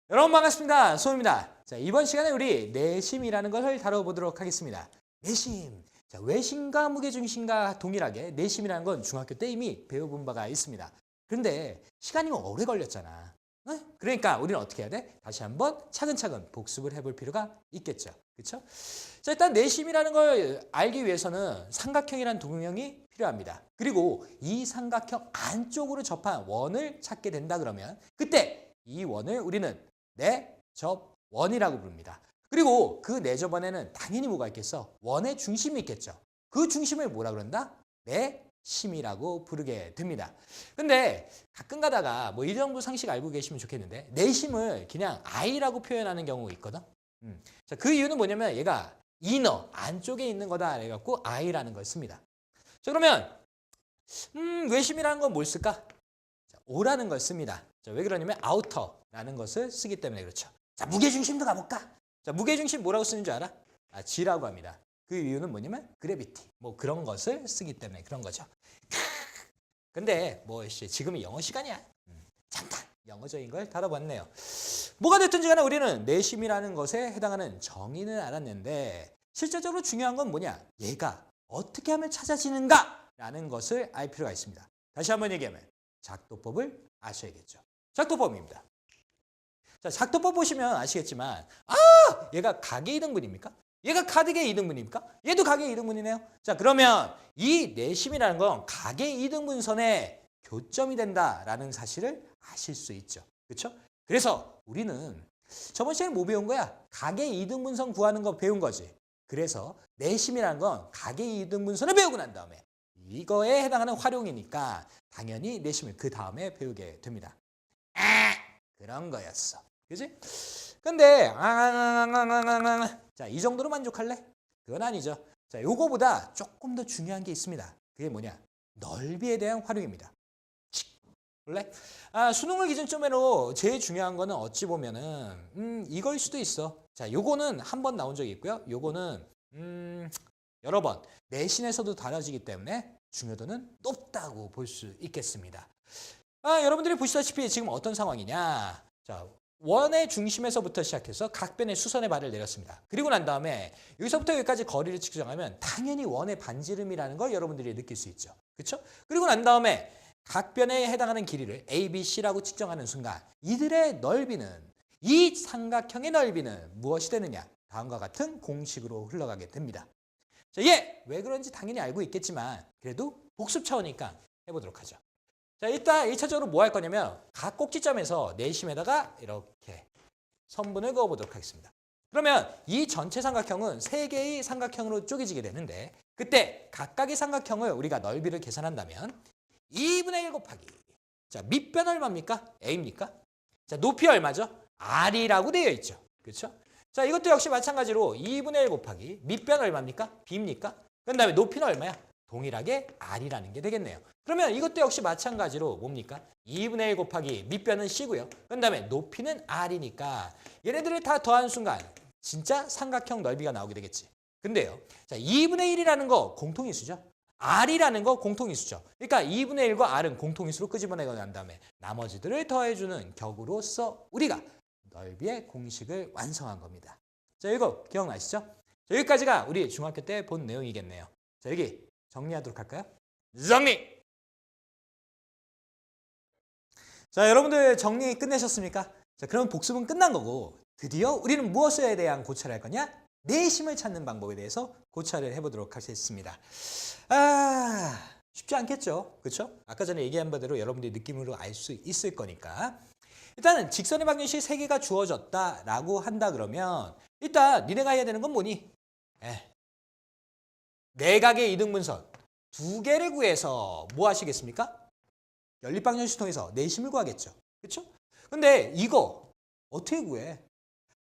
여러분 반갑습니다. 소입니다. 자, 이번 시간에 우리 내심이라는 것을 다뤄보도록 하겠습니다. 내심. 자, 외심과 무게중심과 동일하게 내심이라는 건 중학교 때 이미 배워본 바가 있습니다. 그런데 시간이 오래 걸렸잖아. 그러니까 우리는 어떻게 해야 돼? 다시 한번 차근차근 복습을 해볼 필요가 있겠죠. 그렇죠? 자, 일단 내심이라는 걸 알기 위해서는 삼각형이라는 도형이 필요합니다. 그리고 이 삼각형 안쪽으로 접한 원을 찾게 된다 그러면 그때 이 원을 우리는 내접원이라고 부릅니다. 그리고 그 내접원에는 당연히 뭐가 있겠어? 원의 중심이 있겠죠. 그 중심을 뭐라 그런다? 내심이라고 부르게 됩니다. 근데 가끔 가다가 뭐 이 정도 상식 알고 계시면 좋겠는데 내심을 그냥 I라고 표현하는 경우가 있거든. 자, 그 이유는 뭐냐면 얘가 이너, 안쪽에 있는 거다 해갖고 I라는 걸 씁니다. 자, 그러면 외심이라는 건 뭘 쓸까? 자, O라는 걸 씁니다. 자, 왜 그러냐면 아우터라는 것을 쓰기 때문에 그렇죠. 자, 무게중심도 가볼까? 자, 무게중심 뭐라고 쓰는 줄 알아? G라고 합니다. 그 이유는 뭐냐면 그래비티, 뭐 그런 것을 쓰기 때문에 그런 거죠. 근데 뭐 지금이 영어 시간이야. 잠깐 영어적인 걸 다뤄봤네요. 뭐가 됐든지 간에 우리는 내심이라는 것에 해당하는 정의는 알았는데 실제적으로 중요한 건 뭐냐? 얘가 어떻게 하면 찾아지는가라는 것을 알 필요가 있습니다. 다시 한번 얘기하면 작도법을 아셔야겠죠. 작도법입니다. 자, 작도법 보시면 아시겠지만 얘가 각의 이등분입니까? 얘가 카드의 이등분입니까? 얘도 각의 이등분이네요. 자, 그러면 이 내심이라는 건 각의 이등분선의 교점이 된다라는 사실을 아실 수 있죠. 그렇죠? 그래서 우리는 저번 시간에 뭐 배운 거야? 각의 이등분선 구하는 거 배운 거지. 그래서 내심이라는 건 각의 이등분선을 배우고 난 다음에 이거에 해당하는 활용이니까 당연히 내심을 그 다음에 배우게 됩니다. 그런 거였어. 그지? 근데 자, 이 정도로 만족할래? 그건 아니죠. 자, 요거보다 조금 더 중요한 게 있습니다. 그게 뭐냐? 넓이에 대한 활용입니다. 원래 수능을 기준점으로 제일 중요한 거는 어찌 보면은 이걸 수도 있어. 자, 요거는 한 번 나온 적이 있고요. 요거는 여러 번 내신에서도 다뤄지기 때문에 중요도는 높다고 볼 수 있겠습니다. 여러분들이 보시다시피 지금 어떤 상황이냐? 자, 원의 중심에서부터 시작해서 각변의 수선의 발을 내렸습니다. 그리고 난 다음에 여기서부터 여기까지 거리를 측정하면 당연히 원의 반지름이라는 걸 여러분들이 느낄 수 있죠. 그렇죠? 그리고 난 다음에 각변에 해당하는 길이를 A, B, C라고 측정하는 순간 이들의 넓이는 이 삼각형의 넓이는 무엇이 되느냐? 다음과 같은 공식으로 흘러가게 됩니다. 자, 왜 그런지 당연히 알고 있겠지만 그래도 복습 차원이니까 해보도록 하죠. 자, 일단 1차적으로 뭐 할 거냐면 각 꼭지점에서 내심에다가 이렇게 선분을 그어보도록 하겠습니다. 그러면 이 전체 삼각형은 3개의 삼각형으로 쪼개지게 되는데 그때 각각의 삼각형을 우리가 넓이를 계산한다면 2분의 1 곱하기 자, 밑변 얼마입니까? A입니까? 자, 높이 얼마죠? R이라고 되어 있죠. 그렇죠? 자, 이것도 역시 마찬가지로 2분의 1 곱하기 밑변 얼마입니까? B입니까? 그 다음에 높이는 얼마야? 동일하게 R이라는 게 되겠네요. 그러면 이것도 역시 마찬가지로 뭡니까? 2분의 1 곱하기 밑변은 C고요. 그 다음에 높이는 R이니까 얘네들을 다 더한 순간 진짜 삼각형 넓이가 나오게 되겠지. 근데요. 자, 2분의 1이라는 거 공통인수죠. R이라는 거 공통인수죠. 그러니까 2분의 1과 R은 공통인수로 끄집어내고 난 다음에 나머지들을 더해주는 격으로서 우리가 넓이의 공식을 완성한 겁니다. 자, 이거 기억나시죠? 자, 여기까지가 우리 중학교 때 본 내용이겠네요. 자, 여기 정리하도록 할까요? 정리! 자, 여러분들 정리 끝내셨습니까? 자, 그럼 복습은 끝난 거고 드디어 우리는 무엇에 대한 고찰을 할 거냐? 내심을 찾는 방법에 대해서 고찰을 해보도록 하겠습니다. 쉽지 않겠죠? 그렇죠? 아까 전에 얘기한 바대로 여러분들이 느낌으로 알 수 있을 거니까 일단은 직선의 방정식 3개가 주어졌다라고 한다 그러면 일단 니네가 해야 되는 건 뭐니? 내각의 이등분선 2개를 구해서 뭐 하시겠습니까? 연립방정식 통해서 내심을 구하겠죠. 그렇죠? 근데 이거 어떻게 구해?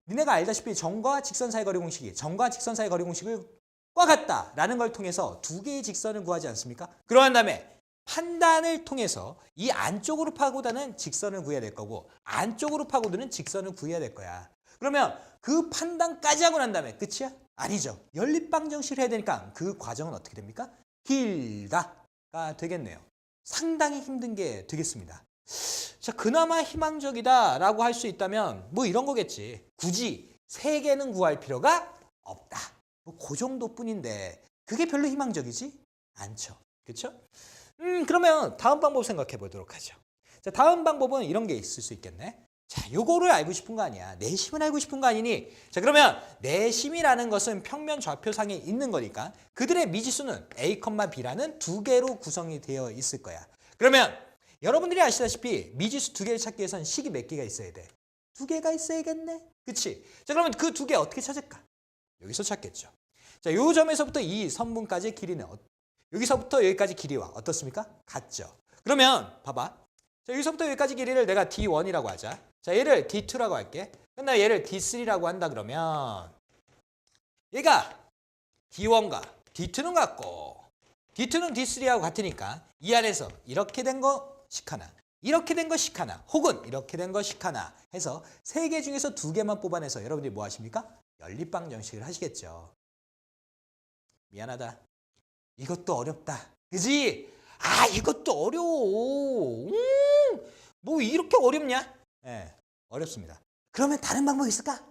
니네가 알다시피 점과 직선 사이 거리 공식이 점과 직선 사이 거리 공식을 과 같다라는 걸 통해서 2개의 직선을 구하지 않습니까? 그러한 다음에 판단을 통해서 이 안쪽으로 파고드는 직선을 구해야 될 거고 안쪽으로 파고드는 직선을 구해야 될 거야. 그러면 그 판단까지 하고 난 다음에 끝이야? 아니죠. 연립방정식을 해야 되니까 그 과정은 어떻게 됩니까? 길다가 되겠네요. 상당히 힘든 게 되겠습니다. 자, 그나마 희망적이다라고 할 수 있다면 뭐 이런 거겠지. 굳이 3개는 구할 필요가 없다. 뭐 그 정도뿐인데 그게 별로 희망적이지 않죠. 그렇죠? 그러면 다음 방법 생각해 보도록 하죠. 자, 다음 방법은 이런 게 있을 수 있겠네. 자, 요거를 알고 싶은 거 아니야. 내심을 알고 싶은 거 아니니? 자, 그러면 내심이라는 것은 평면 좌표상에 있는 거니까 그들의 미지수는 A, B라는 2개로 구성이 되어 있을 거야. 그러면 여러분들이 아시다시피 미지수 2개를 찾기 위해서는 식이 몇 개가 있어야 돼? 2개가 있어야겠네. 그치? 자, 그러면 그 2개 어떻게 찾을까? 여기서 찾겠죠. 자, 요 점에서부터 이 선분까지의 길이는 여기서부터 여기까지 길이와 어떻습니까? 같죠. 그러면 봐봐. 자, 여기서부터 여기까지 길이를 내가 D1이라고 하자. 자, 얘를 D2라고 할게. 그다음에 얘를 D3라고 한다 그러면 얘가 D1과 D2는 같고 D2는 D3하고 같으니까 이 안에서 이렇게 된 거 식 하나, 이렇게 된 거 식 하나, 혹은 이렇게 된 거 식 하나 해서 3개 중에서 2개만 뽑아내서 여러분들이 뭐 하십니까? 연립방정식을 하시겠죠. 미안하다. 이것도 어렵다. 그지? 아, 이것도 어려워. 뭐 이렇게 어렵냐? 네, 어렵습니다. 그러면 다른 방법이 있을까?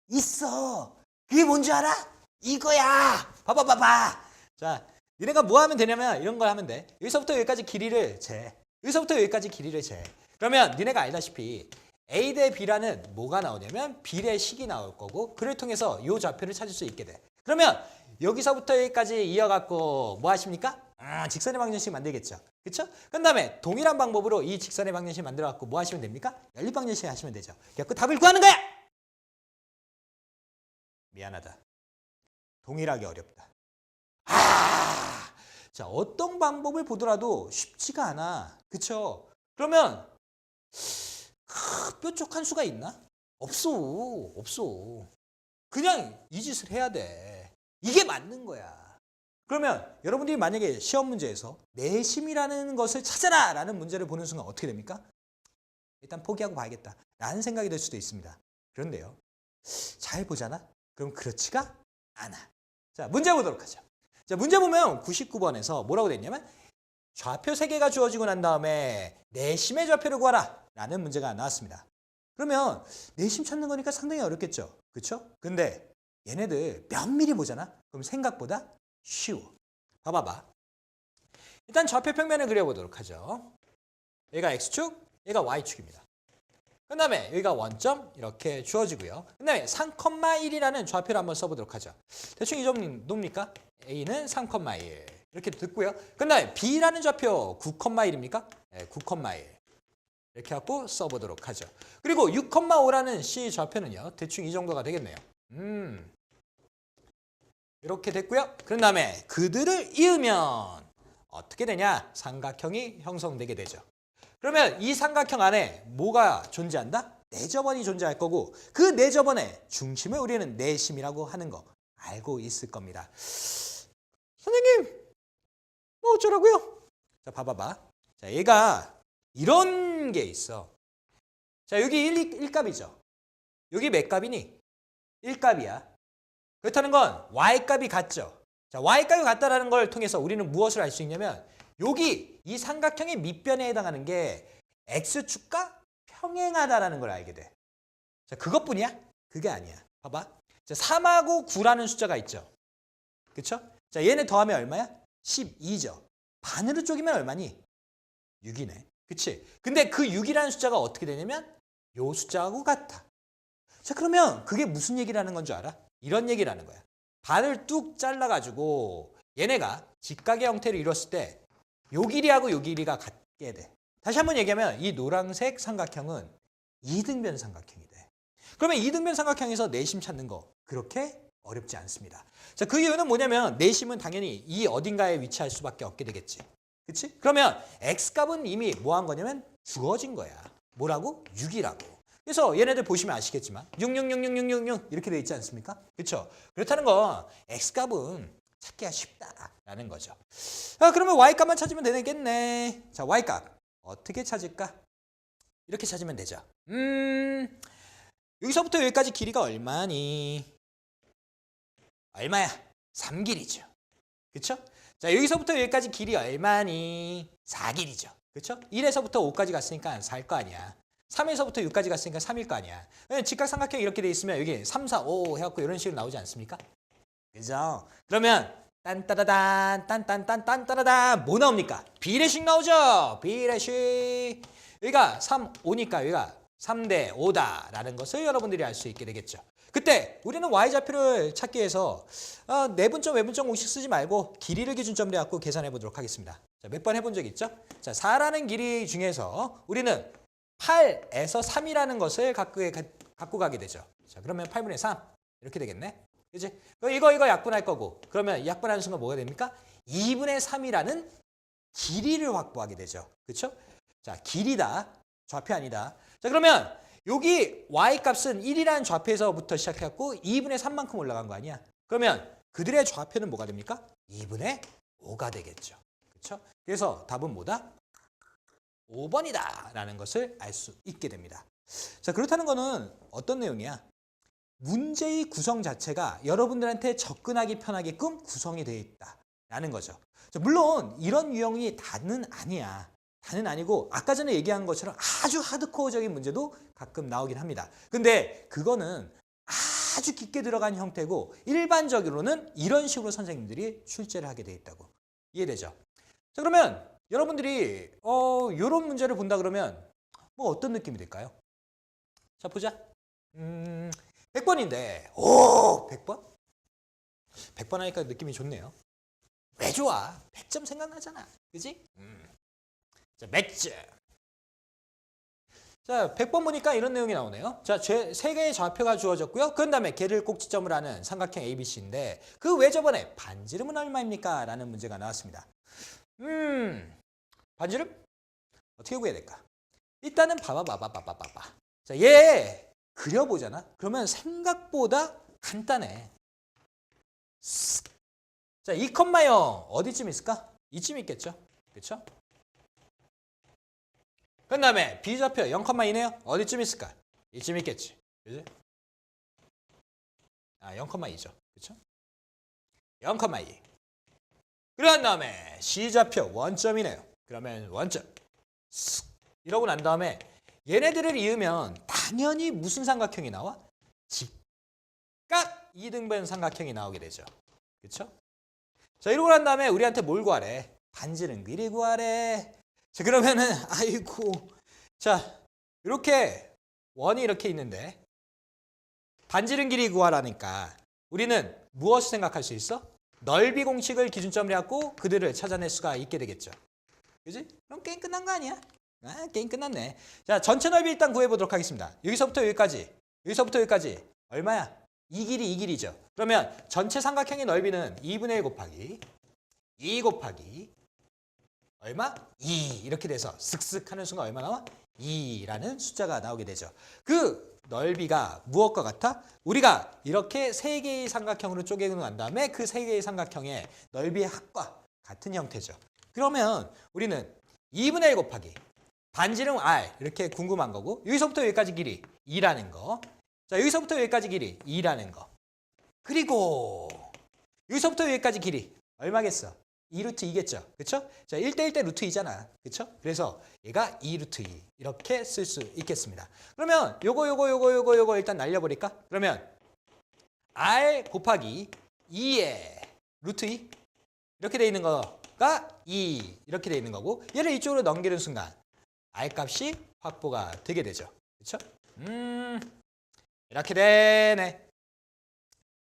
있어. 그게 뭔지 알아? 이거야. 봐봐. 자, 니네가 뭐 하면 되냐면 이런 걸 하면 돼. 여기서부터 여기까지 길이를 재. 여기서부터 여기까지 길이를 재. 그러면 니네가 알다시피 A 대 B라는 뭐가 나오냐면 B의 식이 나올 거고 그를 통해서 이 좌표를 찾을 수 있게 돼. 그러면 여기서부터 여기까지 이어갖고 뭐 하십니까? 직선의 방정식 만들겠죠. 그렇죠? 그 다음에 동일한 방법으로 이 직선의 방정식 만들어갖고 뭐 하시면 됩니까? 연립방정식 하시면 되죠. 그래서 답을 구하는 거야! 미안하다. 동일하게 어렵다. 자, 어떤 방법을 보더라도 쉽지가 않아. 그렇죠? 그러면 뾰족한 수가 있나? 없어. 그냥 이 짓을 해야 돼. 이게 맞는 거야. 그러면 여러분들이 만약에 시험 문제에서 내심이라는 것을 찾아라 라는 문제를 보는 순간 어떻게 됩니까? 일단 포기하고 봐야겠다 라는 생각이 들 수도 있습니다. 그런데요, 잘 보잖아? 그럼 그렇지가 않아. 자, 문제 보도록 하죠. 자, 문제 보면 99번에서 뭐라고 돼 있냐면 좌표 3개가 주어지고 난 다음에 내심의 좌표를 구하라 라는 문제가 나왔습니다. 그러면 내심 찾는 거니까 상당히 어렵겠죠. 그렇죠? 근데 얘네들 면밀히 보잖아? 그럼 생각보다 쉬워. 봐봐. 일단 좌표 평면을 그려보도록 하죠. 얘가 X축, 얘가 Y축입니다. 그 다음에 여기가 원점 이렇게 주어지고요. 그 다음에 3,1이라는 좌표를 한번 써보도록 하죠. 대충 이 정도입니까? A는 3,1 이렇게 듣고요. 그 다음에 B라는 좌표 9,1입니까? 네, 9,1 이렇게 갖고 써보도록 하죠. 그리고 6,5라는 C 좌표는요. 대충 이 정도가 되겠네요. 이렇게 됐고요. 그런 다음에 그들을 이으면 어떻게 되냐? 삼각형이 형성되게 되죠. 그러면 이 삼각형 안에 뭐가 존재한다? 내저번이 존재할 거고 그 내저번의 중심을 우리는 내심이라고 하는 거 알고 있을 겁니다. 선생님, 뭐 어쩌라고요? 자, 봐봐. 자, 얘가 이런 게 있어. 자, 여기 1값이죠. 여기 몇 값이니? 1값이야. 그렇다는 건 y값이 같죠. 자, y값이 같다라는 걸 통해서 우리는 무엇을 알 수 있냐면 여기 이 삼각형의 밑변에 해당하는 게 x축과 평행하다라는 걸 알게 돼. 자, 그것뿐이야? 그게 아니야. 봐봐. 자, 3하고 9라는 숫자가 있죠. 그렇죠? 자, 얘네 더하면 얼마야? 12죠. 반으로 쪼개면 얼마니? 6이네. 그치? 근데 그 6이라는 숫자가 어떻게 되냐면 요 숫자하고 같아. 자, 그러면 그게 무슨 얘기라는 건 줄 알아? 이런 얘기라는 거야. 반을 뚝 잘라가지고 얘네가 직각의 형태를 이뤘을 때 요 길이하고 요 길이가 같게 돼. 다시 한번 얘기하면 이 노란색 삼각형은 이등변 삼각형이 돼. 그러면 이등변 삼각형에서 내심 찾는 거 그렇게 어렵지 않습니다. 자, 그 이유는 뭐냐면 내심은 당연히 이 어딘가에 위치할 수밖에 없게 되겠지. 그치? 그러면 x값은 이미 뭐 한 거냐면 주어진 거야. 뭐라고? 6이라고. 그래서 얘네들 보시면 아시겠지만 6666666 이렇게 돼 있지 않습니까? 그렇죠? 그렇다는 건 x값은 찾기가 쉽다라는 거죠. 그러면 y값만 찾으면 되겠네. 자, y값 어떻게 찾을까? 이렇게 찾으면 되죠. 여기서부터 여기까지 길이가 얼마니? 얼마야? 3길이죠. 그렇죠? 자, 여기서부터 여기까지 길이 얼마니? 4길이죠. 그렇죠? 1에서부터 5까지 갔으니까 4일 거 아니야. 3에서부터 6까지 갔으니까 3일 거 아니야. 직각삼각형이 이렇게 돼 있으면 여기 3, 4, 5 해갖고 이런 식으로 나오지 않습니까? 그죠? 그러면 딴따라단 딴딴딴딴따라단 뭐 나옵니까? 비례식 나오죠? 비례식. 여기가 3, 5니까 여기가 3대 5다라는 것을 여러분들이 알 수 있게 되겠죠. 그때 우리는 y좌표를 찾기 위해서 내분점, 외분점 공식 쓰지 말고 길이를 기준점으로 해갖고 계산해 보도록 하겠습니다. 자, 몇 번 해본 적 있죠? 자, 4라는 길이 중에서 우리는 8에서 3이라는 것을 갖고 가게 되죠. 자, 그러면 8분의 3 이렇게 되겠네. 그치? 이거 약분할 거고 그러면 약분하는 순간 뭐가 됩니까? 2분의 3이라는 길이를 확보하게 되죠. 그렇죠? 자, 길이다. 좌표 아니다. 자, 그러면 여기 y값은 1이라는 좌표에서부터 시작해갖고 2분의 3만큼 올라간 거 아니야? 그러면 그들의 좌표는 뭐가 됩니까? 2분의 5가 되겠죠. 그렇죠? 그래서 답은 뭐다? 5번이다 라는 것을 알 수 있게 됩니다. 자, 그렇다는 거는 어떤 내용이야? 문제의 구성 자체가 여러분들한테 접근하기 편하게끔 구성이 되어 있다라는 거죠. 자, 물론 이런 유형이 다는 아니야. 다는 아니고 아까 전에 얘기한 것처럼 아주 하드코어적인 문제도 가끔 나오긴 합니다. 근데 그거는 아주 깊게 들어간 형태고 일반적으로는 이런 식으로 선생님들이 출제를 하게 돼 있다고. 이해되죠? 자, 그러면 여러분들이 이런 문제를 본다 그러면 뭐 어떤 느낌이 들까요? 자, 보자. 100번인데 오 100번? 100번 하니까 느낌이 좋네요. 왜 좋아? 100점 생각나잖아. 그지? 자, 맥주. 자, 100번 보니까 이런 내용이 나오네요. 자, 세 개의 좌표가 주어졌고요. 그 다음에 걔를 꼭지점으로 하는 삼각형 ABC인데 그 왜 저번에 반지름은 얼마입니까? 라는 문제가 나왔습니다. 반지름? 어떻게 구해야 될까? 일단은 봐봐. 자, 얘 그려보잖아. 그러면 생각보다 간단해. 자, 2,0 어디쯤 있을까? 이쯤 있겠죠. 그렇죠? 그 다음에 B좌표 0,2네요. 어디쯤 있을까? 이쯤 있겠지. 그지? 0,2죠. 그렇죠? 0,2. 그런 다음에 C좌표 원점이네요. 그러면 원점. 이러고 난 다음에 얘네들을 이으면 당연히 무슨 삼각형이 나와? 직각 이등변 삼각형이 나오게 되죠. 그렇죠? 자, 이러고 난 다음에 우리한테 뭘 구하래? 반지름 길이 구하래. 자, 그러면은 아이고. 자, 이렇게 원이 이렇게 있는데 반지름 길이 구하라니까 우리는 무엇을 생각할 수 있어? 넓이 공식을 기준점으로 해갖고 그들을 찾아낼 수가 있게 되겠죠. 그지? 그럼 게임 끝난 거 아니야? 게임 끝났네. 자, 전체 넓이 일단 구해보도록 하겠습니다. 여기서부터 여기까지. 여기서부터 여기까지. 얼마야? 이 길이죠. 그러면 전체 삼각형의 넓이는 2분의 1 곱하기 2 곱하기 얼마? 2 이렇게 돼서 슥슥 하는 순간 얼마 나와? 2라는 숫자가 나오게 되죠. 그 넓이가 무엇과 같아? 우리가 이렇게 세 개의 삼각형으로 쪼개고 난 다음에 그 세 개의 삼각형의 넓이의 합과 같은 형태죠. 그러면 우리는 2분의 1 곱하기 반지름 R 이렇게 궁금한 거고 여기서부터 여기까지 길이 2라는 거. 자, 여기서부터 여기까지 길이 2라는 거. 그리고 여기서부터 여기까지 길이 얼마겠어? 2루트 2겠죠. 그렇죠? 자, 1대1대 루트 2잖아. 그렇죠? 그래서 얘가 2루트 2 이렇게 쓸 수 있겠습니다. 그러면 요거 일단 날려버릴까? 그러면 R 곱하기 2에 루트 2 이렇게 돼 있는 거가 2 이렇게 돼 있는 거고 얘를 이쪽으로 넘기는 순간 R 값이 확보가 되게 되죠. 그렇죠? 이렇게 되네.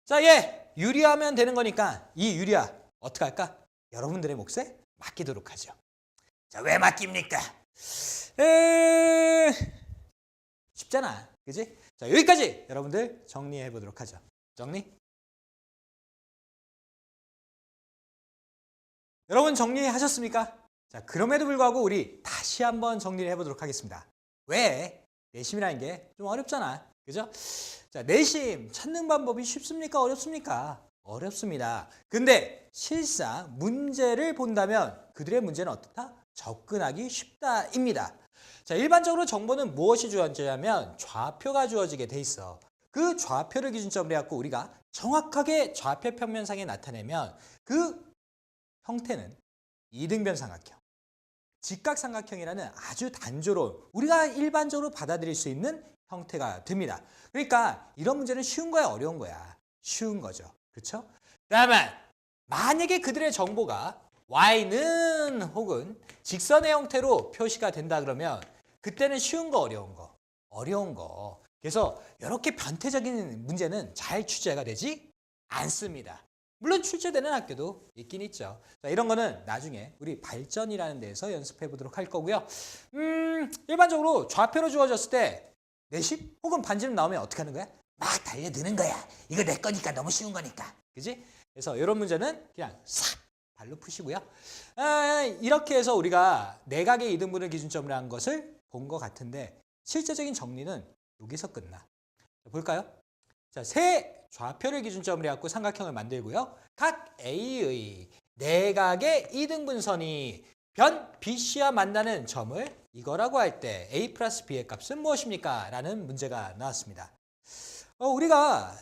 자, 얘 유리하면 되는 거니까 이 유리화 어떻게 할까? 여러분들의 몫에 맡기도록 하죠. 자, 왜 맡깁니까? 쉽잖아. 그지? 자, 여기까지 여러분들 정리해 보도록 하죠. 정리? 여러분 정리하셨습니까? 자, 그럼에도 불구하고 우리 다시 한번 정리를 해보도록 하겠습니다. 왜? 내심이라는 게 좀 어렵잖아. 그죠? 자, 내심 찾는 방법이 쉽습니까? 어렵습니까? 어렵습니다. 근데 실상 문제를 본다면 그들의 문제는 어떻다? 접근하기 쉽다입니다. 자, 일반적으로 정보는 무엇이 주어지냐면 좌표가 주어지게 돼 있어. 그 좌표를 기준점으로 해갖고 우리가 정확하게 좌표 평면상에 나타내면 그 형태는 이등변 삼각형, 직각삼각형이라는 아주 단조로운 우리가 일반적으로 받아들일 수 있는 형태가 됩니다. 그러니까 이런 문제는 쉬운 거야 어려운 거야? 쉬운 거죠. 그렇죠? 다만 만약에 그들의 정보가 y는 혹은 직선의 형태로 표시가 된다 그러면 그때는 쉬운 거 어려운 거? 어려운 거. 그래서 이렇게 변태적인 문제는 잘 출제가 되지 않습니다. 물론 출제되는 학교도 있긴 있죠. 자, 이런 거는 나중에 우리 발전이라는 데에서 연습해 보도록 할 거고요. 일반적으로 좌표로 주어졌을 때 내심 혹은 반지름 나오면 어떻게 하는 거야? 막 달려드는 거야. 이거 내 거니까 너무 쉬운 거니까. 그지? 그래서 이런 문제는 그냥 싹 발로 푸시고요. 이렇게 해서 우리가 내각의 이등분을 기준점으로 한 것을 본 것 같은데 실제적인 정리는 여기서 끝나. 볼까요? 자, 세 좌표를 기준점으로 해갖고 삼각형을 만들고요. 각 A의 내각의 이등분선이 변 BC와 만나는 점을 이거라고 할 때 A 플러스 B의 값은 무엇입니까? 라는 문제가 나왔습니다. 우리가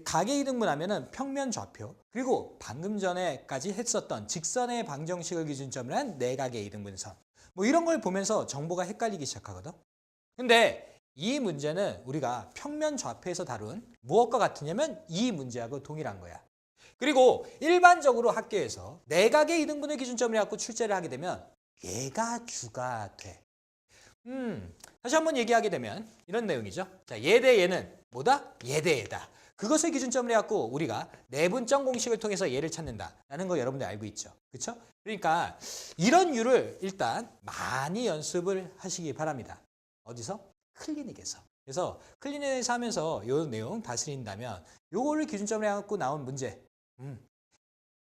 각의 이등분하면은 평면 좌표 그리고 방금 전에까지 했었던 직선의 방정식을 기준점으로 한 내각의 이등분선 뭐 이런 걸 보면서 정보가 헷갈리기 시작하거든. 근데 이 문제는 우리가 평면 좌표에서 다룬 무엇과 같으냐면 이 문제하고 동일한 거야. 그리고 일반적으로 학교에서 내각의 이등분을 기준점으로 갖고 출제를 하게 되면 얘가 주가 돼. 다시 한번 얘기하게 되면 이런 내용이죠. 자, 얘 대 얘는 뭐다? 얘 대 얘다. 그것을 기준점으로 해갖고 우리가 내분점 공식을 통해서 얘를 찾는다라는 거 여러분들 알고 있죠. 그렇죠? 그러니까 이런 유를 일단 많이 연습을 하시기 바랍니다. 어디서? 클리닉에서. 그래서 클리닉에서 하면서 이 내용 다스린다면 요거를 기준점으로 해갖고 나온 문제.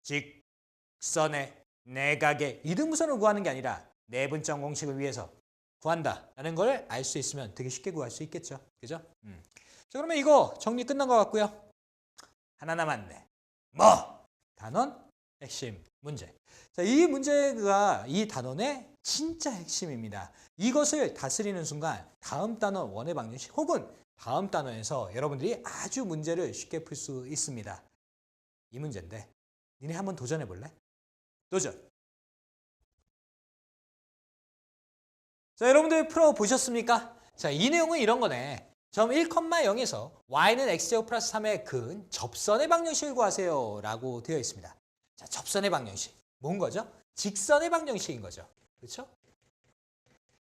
직선의 내각의 이등분선을 구하는 게 아니라 내분점 공식을 위해서 구한다라는 걸 알 수 있으면 되게 쉽게 구할 수 있겠죠. 그죠? 자, 그러면 이거 정리 끝난 것 같고요. 하나 남았네. 뭐? 단원 핵심 문제. 자, 이 문제가 이 단원의 진짜 핵심입니다. 이것을 다스리는 순간 다음 단원 원의 방정식 혹은 다음 단원에서 여러분들이 아주 문제를 쉽게 풀 수 있습니다. 이 문제인데 니네 한번 도전해 볼래? 도전. 자, 여러분들 풀어보셨습니까? 자, 이 내용은 이런 거네. 점 1,0에서 y는 x제곱 플러스 3의 근 접선의 방정식을 구하세요 라고 되어 있습니다. 자, 접선의 방정식. 뭔 거죠? 직선의 방정식인 거죠. 그렇죠?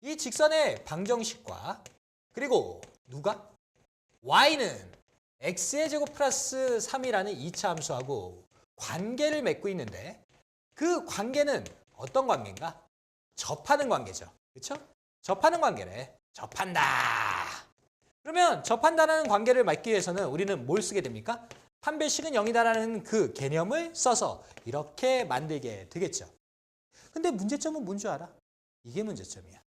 이 직선의 방정식과 그리고 누가? y는 x의 제곱 플러스 3이라는 2차 함수하고 관계를 맺고 있는데 그 관계는 어떤 관계인가? 접하는 관계죠. 그렇죠? 접하는 관계래. 접한다. 그러면 접한다라는 관계를 맺기 위해서는 우리는 뭘 쓰게 됩니까? 판별식은 0이다라는 그 개념을 써서 이렇게 만들게 되겠죠. 근데 문제점은 뭔 줄 알아? 이게 문제점이야.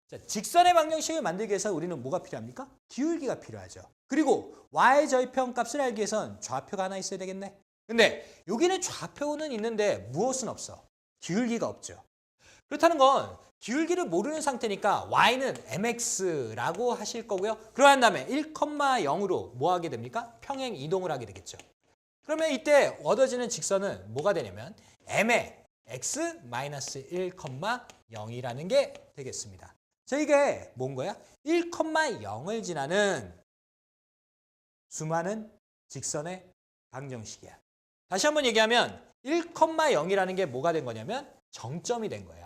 자, 직선의 방정식을 만들기 위해서 우리는 뭐가 필요합니까? 기울기가 필요하죠. 그리고 y 절편 값을 알기 위해선 좌표가 하나 있어야 되겠네. 근데 여기는 좌표는 있는데 무엇은 없어? 기울기가 없죠. 그렇다는 건 기울기를 모르는 상태니까 y는 mx라고 하실 거고요. 그러한 다음에 1,0으로 뭐 하게 됩니까? 평행 이동을 하게 되겠죠. 그러면 이때 얻어지는 직선은 뭐가 되냐면 m의 x-1,0이라는 게 되겠습니다. 자, 이게 뭔 거야? 1,0을 지나는 수많은 직선의 방정식이야. 다시 한번 얘기하면 1,0이라는 게 뭐가 된 거냐면 정점이 된 거야.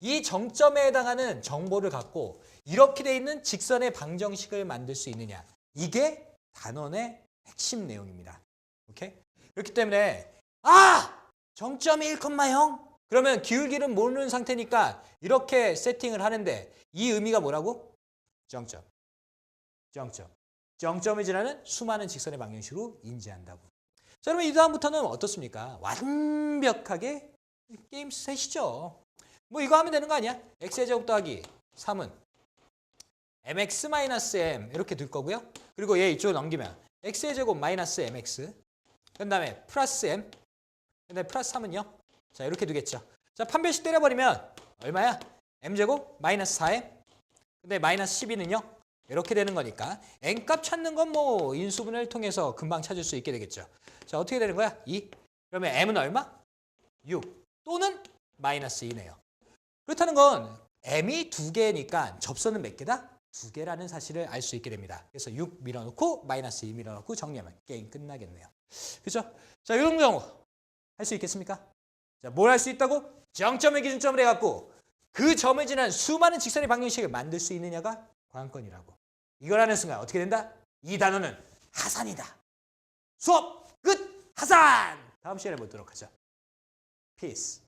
이 정점에 해당하는 정보를 갖고 이렇게 돼 있는 직선의 방정식을 만들 수 있느냐. 이게 단원의 핵심 내용입니다. 오케이? 그렇기 때문에 정점이 1,0 그러면 기울기를 모르는 상태니까 이렇게 세팅을 하는데 이 의미가 뭐라고? 정점. 정점을 지나는 수많은 직선의 방정식으로 인지한다고. 자, 그러면 이 다음부터는 어떻습니까? 완벽하게 게임 셋이죠. 뭐 이거 하면 되는 거 아니야? x의 제곱 더하기 3은 mx-m 이렇게 둘 거고요. 그리고 얘 이쪽으로 넘기면 x의 제곱 마이너스 mx 그 다음에 플러스 m 그 다음에 플러스 3은요. 자, 이렇게 두겠죠. 자, 판별식 때려버리면 얼마야? m제곱 마이너스 4m 근데 마이너스 12는요. 이렇게 되는 거니까 n값 찾는 건 뭐 인수분해를 통해서 금방 찾을 수 있게 되겠죠. 자, 어떻게 되는 거야? 2. 그러면 m은 얼마? 6 또는 마이너스 2네요. 그렇다는 건 m이 2개니까 접선은 몇 개다? 2개라는 사실을 알 수 있게 됩니다. 그래서 6 밀어넣고 마이너스 2 밀어넣고 정리하면 게임 끝나겠네요. 그렇죠? 자, 이런 경우 할 수 있겠습니까? 자, 뭘 할 수 있다고? 정점을 기준점을 해갖고 그 점을 지난 수많은 직선의 방정식을 만들 수 있느냐가 관건이라고. 이걸 하는 순간 어떻게 된다? 이 단어는 하산이다. 수업 끝! 하산! 다음 시간에 보도록 하죠. Peace.